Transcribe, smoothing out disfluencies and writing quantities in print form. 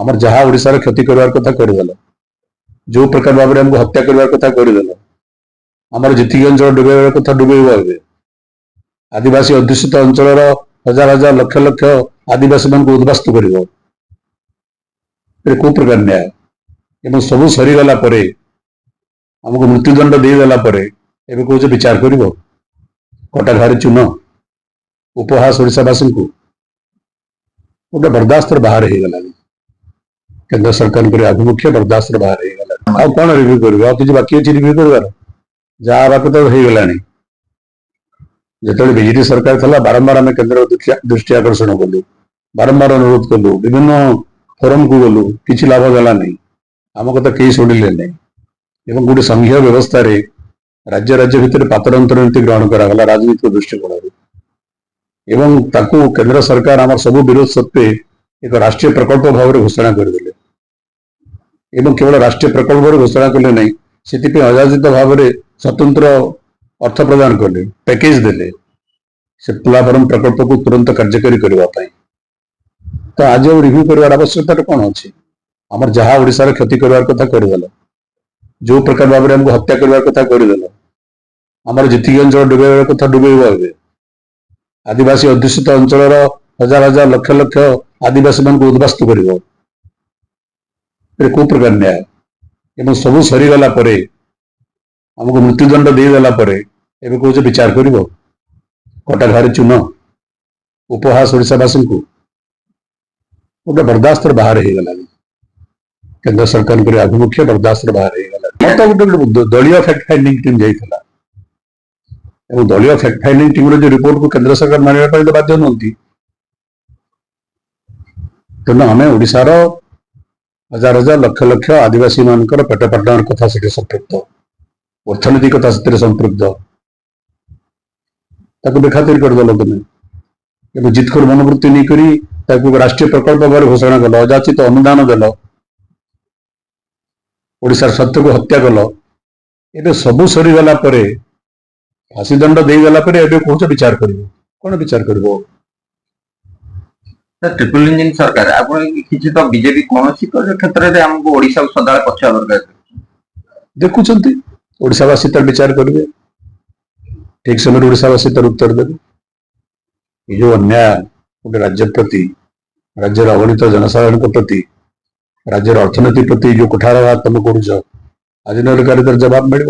आमर जहाँ ओडिशार क्षति करवार कथा करदेल जो प्रकार भाव में हमको हत्या करवार कथा करदेल आमर जी अंचल डुबेबार कथा डुबेब आदिवासी अध्युषित अंचल हजार हजार लक्ष लक्ष आदिवासी मान उद्वास्त कर को प्रकार न्याय एवं सब सरीगला आमको मृत्युदंड देदेला कौच विचार कर कटा घारी चून उपहास ओडावासी को गोटे बर्दास्त बाहर हो गला केंद्र सरकार आभिमुख्य बर्दास्त बाहर हो गला कौन रिव्यू कर किसी बाकी अच्छी रिव्यू कर जहाँ बाक तो हो गला जो बीजेडी सरकार था बारंबार आम केन्द्र दृष्टि आकर्षण कलु बारंबार अनुरोध कलु विभिन्न फोरम को गलु किसी लाभ गला नहीं आम कथा कई शुणिले नहीं गोटे संघीय व्यवस्था रे राज्य राज्य भितर पातरंतर नीति ग्रहण करागला राजनीतिक दृष्टिकोण ताकू केंद्र सरकार आम सब विरोध सत्वे एक राष्ट्रीय प्रकल्प भाव में घोषणा करदे केवल राष्ट्रीय प्रकल्प भाव घोषणा कले नहीं से अजाचित भाव में स्वतंत्र अर्थ प्रदान कले पैकेज देले से प्लाफर्म प्रकल्प को तुरंत कार्यकारी करने तो आज रिव्यू कर आवश्यकता कौन अच्छी आमर जहाँ ओडिशार क्षति करवार कथा करदेल जो प्रकार भाव में हमको हत्या करवार कथा करदेल आमर जी अंचल डुबेबार कथा डुबेब आदिवासी अध्युषित अंचल हजार हजार लक्ष लक्ष आदिवासी मान उद्वास्त कर को प्रकार न्याय एवं सब सरीगला आमको मृत्युदंड देदेला कौच विचार कर कटा घारी चून उपहास ओडावासी को गोटे बर्दास्त बाहर हो गला केंद्र सरकार आभिमुख्य बर्दास्त बाहर हो गला गोटे दलीय फैक्ट फाइंडिंग टीम जाइला दलीय फैक्ट फाइंडिंग टीम जो रिपोर्ट को केंद्र सरकार मानवा तो बाध्य नुहति तेणु आम ओडार हजार हजार लक्ष लक्ष आदिवासी मान पेट पाटन कथा से संपृक्त अर्थनीति कथा से संपृक्त बेखातिर करदेल तुम जितखोर मनोवृत्ति नहीं करी राष्ट्रीय प्रकल्प भाव घोषणा कल अजाचित अनुदान देल ओडिशार सत्य को हत्या कल एवं सबू सरीगला फांसी दंड देदेला कौच विचार कर कौन विचार कर ट्रिपल इंजिन सरकार किसी तो बीजेपी कौन क्षेत्र में आमको ओडिशा सदा पछुआ दरकार देखुं ओडावासी तर विचार करेंगे ठीक समय ओडावासी तर उत्तर देवे ये जो अन्याय गोटे राज्य प्रति राज्यर अगणित जनसाधारण प्रति राज्यर अर्थनीति प्रति जो कुठारघात तुम कर आज न जवाब मिल